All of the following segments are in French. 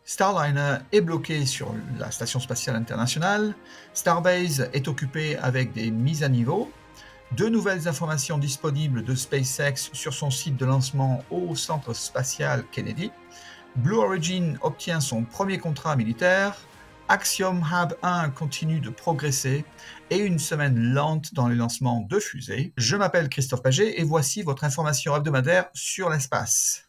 Starliner est bloqué sur la Station Spatiale Internationale, Starbase est occupé avec des mises à niveau, de nouvelles informations disponibles de SpaceX sur son site de lancement au Centre Spatial Kennedy, Blue Origin obtient son premier contrat militaire, Axiom Hab 1 continue de progresser et une semaine lente dans les lancements de fusées. Je m'appelle Christophe Paget et voici votre information hebdomadaire sur l'espace.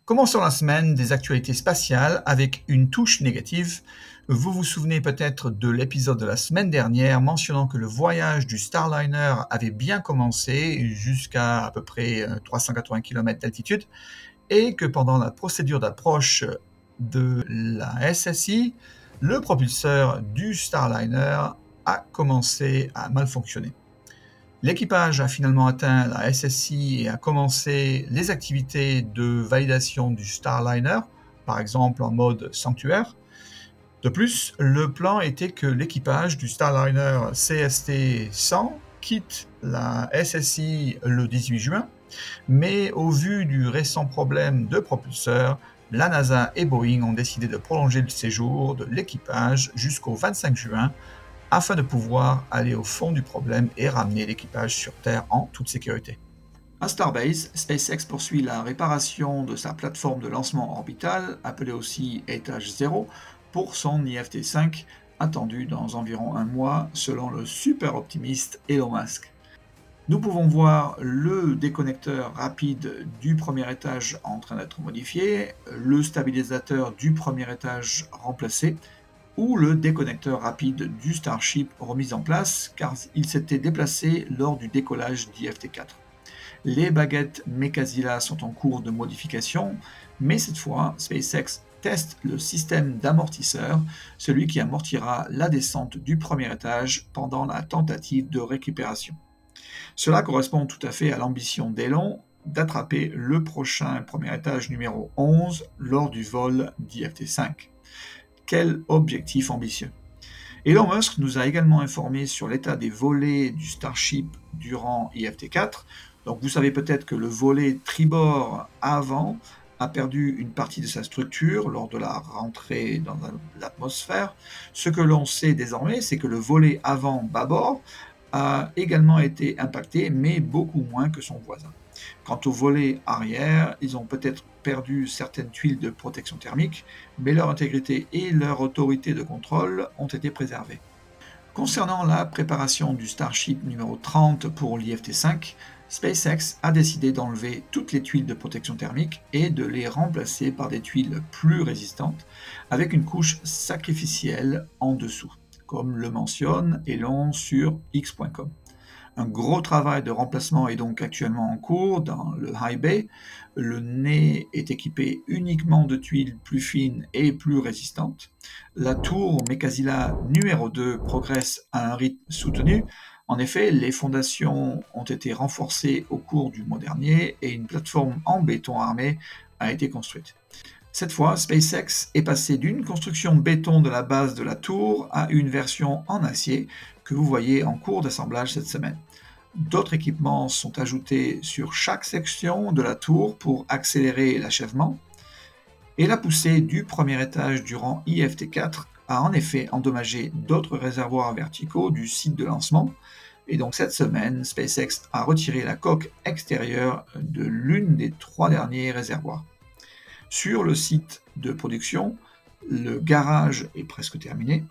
Commençons la semaine des actualités spatiales avec une touche négative. Vous vous souvenez peut-être de l'épisode de la semaine dernière mentionnant que le voyage du Starliner avait bien commencé jusqu'à à peu près 380 km d'altitude et que pendant la procédure d'approche de la SSI, le propulseur du Starliner a commencé à mal fonctionner. L'équipage a finalement atteint la SSI et a commencé les activités de validation du Starliner, par exemple en mode sanctuaire. De plus, le plan était que l'équipage du Starliner CST-100 quitte la SSI le 18 juin, mais au vu du récent problème de propulseur, la NASA et Boeing ont décidé de prolonger le séjour de l'équipage jusqu'au 25 juin afin de pouvoir aller au fond du problème et ramener l'équipage sur Terre en toute sécurité. À Starbase, SpaceX poursuit la réparation de sa plateforme de lancement orbital, appelée aussi étage 0, pour son IFT-5, attendu dans environ un mois, selon le super optimiste Elon Musk. Nous pouvons voir le déconnecteur rapide du premier étage en train d'être modifié, le stabilisateur du premier étage remplacé, ou le déconnecteur rapide du Starship remis en place car il s'était déplacé lors du décollage d'IFT-4. Les baguettes Mekazila sont en cours de modification, mais cette fois, SpaceX teste le système d'amortisseur, celui qui amortira la descente du premier étage pendant la tentative de récupération. Cela correspond tout à fait à l'ambition d'Elon d'attraper le prochain premier étage numéro 11 lors du vol d'IFT-5. Quel objectif ambitieux! Elon Musk nous a également informé sur l'état des volets du Starship durant IFT-4. Donc vous savez peut-être que le volet tribord avant a perdu une partie de sa structure lors de la rentrée dans l'atmosphère. Ce que l'on sait désormais, c'est que le volet avant bâbord a également été impacté, mais beaucoup moins que son voisin. Quant au volet arrière, ils ont peut-être perdu certaines tuiles de protection thermique, mais leur intégrité et leur autorité de contrôle ont été préservées. Concernant la préparation du Starship numéro 30 pour l'IFT-5, SpaceX a décidé d'enlever toutes les tuiles de protection thermique et de les remplacer par des tuiles plus résistantes, avec une couche sacrificielle en dessous, comme le mentionne Elon sur x.com. Un gros travail de remplacement est donc actuellement en cours dans le High Bay. Le nez est équipé uniquement de tuiles plus fines et plus résistantes. La tour Mekazila numéro 2 progresse à un rythme soutenu. En effet, les fondations ont été renforcées au cours du mois dernier et une plateforme en béton armé a été construite. Cette fois, SpaceX est passé d'une construction béton de la base de la tour à une version en acier que vous voyez en cours d'assemblage cette semaine. D'autres équipements sont ajoutés sur chaque section de la tour pour accélérer l'achèvement. Et la poussée du premier étage durant IFT-4 a en effet endommagé d'autres réservoirs verticaux du site de lancement. Et donc cette semaine, SpaceX a retiré la coque extérieure de l'une des 3 derniers réservoirs. Sur le site de production, le garage est presque terminé.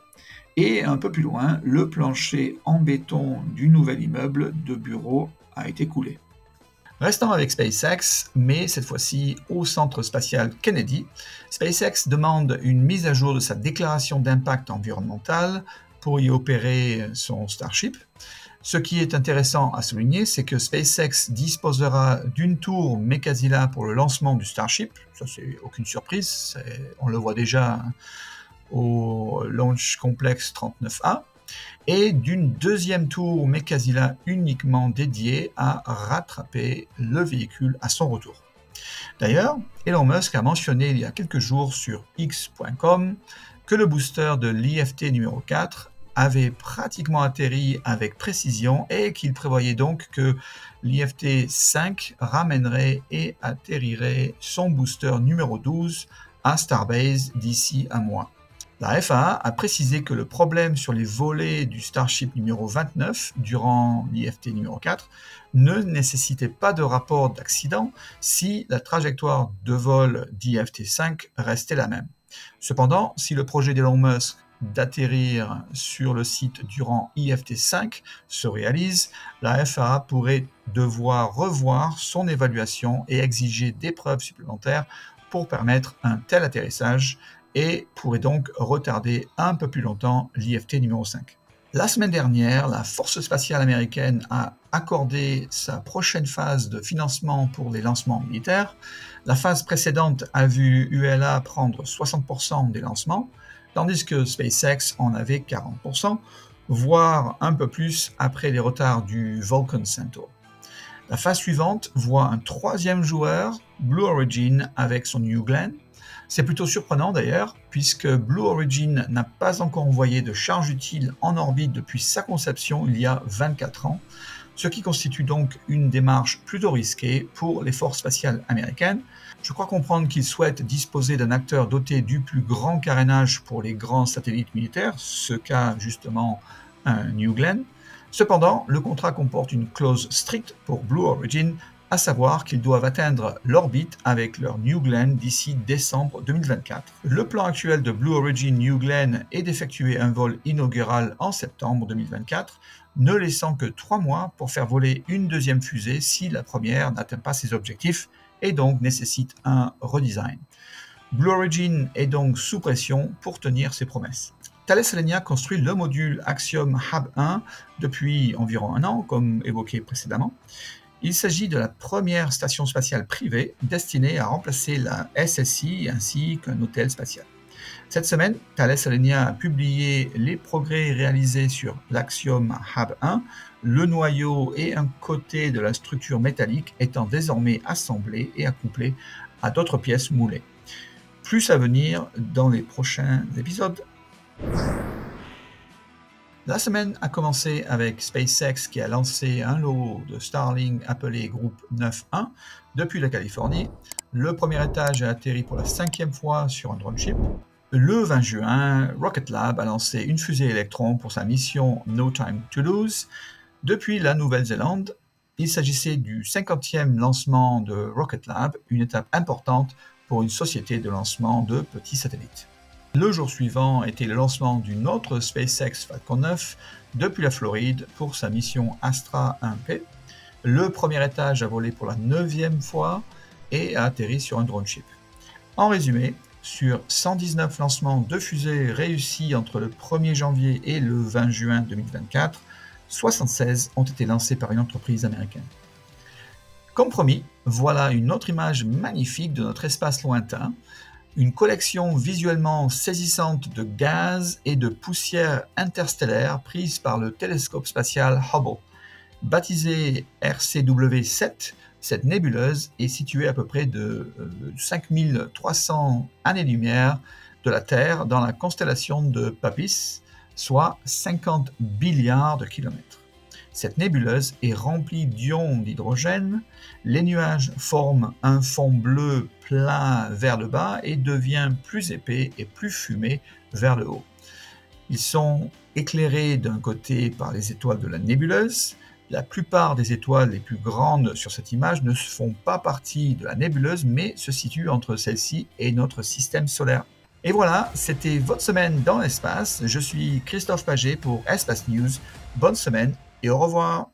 Et un peu plus loin, le plancher en béton du nouvel immeuble de bureaux a été coulé. Restons avec SpaceX, mais cette fois-ci au Centre Spatial Kennedy. SpaceX demande une mise à jour de sa déclaration d'impact environnemental pour y opérer son Starship. Ce qui est intéressant à souligner, c'est que SpaceX disposera d'une tour Mekazila pour le lancement du Starship. Ça, c'est aucune surprise, on le voit déjà au Launch Complex 39A, et d'une deuxième tour Mekazila uniquement dédiée à rattraper le véhicule à son retour. D'ailleurs, Elon Musk a mentionné il y a quelques jours sur X.com que le booster de l'IFT numéro 4 avait pratiquement atterri avec précision et qu'il prévoyait donc que l'IFT 5 ramènerait et atterrirait son booster numéro 12 à Starbase d'ici un mois. La FAA a précisé que le problème sur les volets du Starship numéro 29 durant l'IFT numéro 4 ne nécessitait pas de rapport d'accident si la trajectoire de vol d'IFT 5 restait la même. Cependant, si le projet d'Elon Musk d'atterrir sur le site durant IFT 5 se réalise, la FAA pourrait devoir revoir son évaluation et exiger des preuves supplémentaires pour permettre un tel atterrissage et pourrait donc retarder un peu plus longtemps l'IFT numéro 5. La semaine dernière, la Force spatiale américaine a accordé sa prochaine phase de financement pour les lancements militaires. La phase précédente a vu ULA prendre 60% des lancements, tandis que SpaceX en avait 40%, voire un peu plus après les retards du Vulcan Centaur. La phase suivante voit un troisième joueur, Blue Origin, avec son New Glenn. C'est plutôt surprenant d'ailleurs, puisque Blue Origin n'a pas encore envoyé de charge utile en orbite depuis sa conception il y a 24 ans, ce qui constitue donc une démarche plutôt risquée pour les forces spatiales américaines. Je crois comprendre qu'ils souhaitent disposer d'un acteur doté du plus grand carénage pour les grands satellites militaires, ce qu'a justement un New Glenn. Cependant, le contrat comporte une clause stricte pour Blue Origin, à savoir qu'ils doivent atteindre l'orbite avec leur New Glenn d'ici décembre 2024. Le plan actuel de Blue Origin New Glenn est d'effectuer un vol inaugural en septembre 2024, ne laissant que 3 mois pour faire voler une deuxième fusée si la première n'atteint pas ses objectifs et donc nécessite un redesign. Blue Origin est donc sous pression pour tenir ses promesses. Thales Alenia construit le module Axiom Hab 1 depuis environ un an, comme évoqué précédemment. Il s'agit de la première station spatiale privée destinée à remplacer la SSI ainsi qu'un hôtel spatial. Cette semaine, Thales Alenia a publié les progrès réalisés sur l'Axiom Hab 1, le noyau et un côté de la structure métallique étant désormais assemblés et accouplés à d'autres pièces moulées. Plus à venir dans les prochains épisodes. La semaine a commencé avec SpaceX qui a lancé un lot de Starlink appelé Groupe 9.1 depuis la Californie. Le premier étage a atterri pour la 5e fois sur un drone ship. Le 20 juin, Rocket Lab a lancé une fusée Electron pour sa mission No Time to Lose. Depuis la Nouvelle-Zélande, il s'agissait du 50e lancement de Rocket Lab, une étape importante pour une société de lancement de petits satellites. Le jour suivant était le lancement d'une autre SpaceX Falcon 9 depuis la Floride pour sa mission Astra 1P. Le premier étage a volé pour la 9e fois et a atterri sur un drone ship. En résumé, sur 119 lancements de fusées réussis entre le 1er janvier et le 20 juin 2024, 76 ont été lancés par une entreprise américaine. Comme promis, voilà une autre image magnifique de notre espace lointain. Une collection visuellement saisissante de gaz et de poussière interstellaire prise par le télescope spatial Hubble. Baptisée RCW7, cette nébuleuse est située à peu près de 5300 années-lumière de la Terre dans la constellation de Puppis, soit 50 milliards de kilomètres. Cette nébuleuse est remplie d'ions d'hydrogène, les nuages forment un fond bleu plat vers le bas et devient plus épais et plus fumé vers le haut. Ils sont éclairés d'un côté par les étoiles de la nébuleuse. La plupart des étoiles les plus grandes sur cette image ne font pas partie de la nébuleuse mais se situent entre celle-ci et notre système solaire. Et voilà, c'était votre semaine dans l'espace. Je suis Christophe Paget pour Espace News. Bonne semaine et au revoir.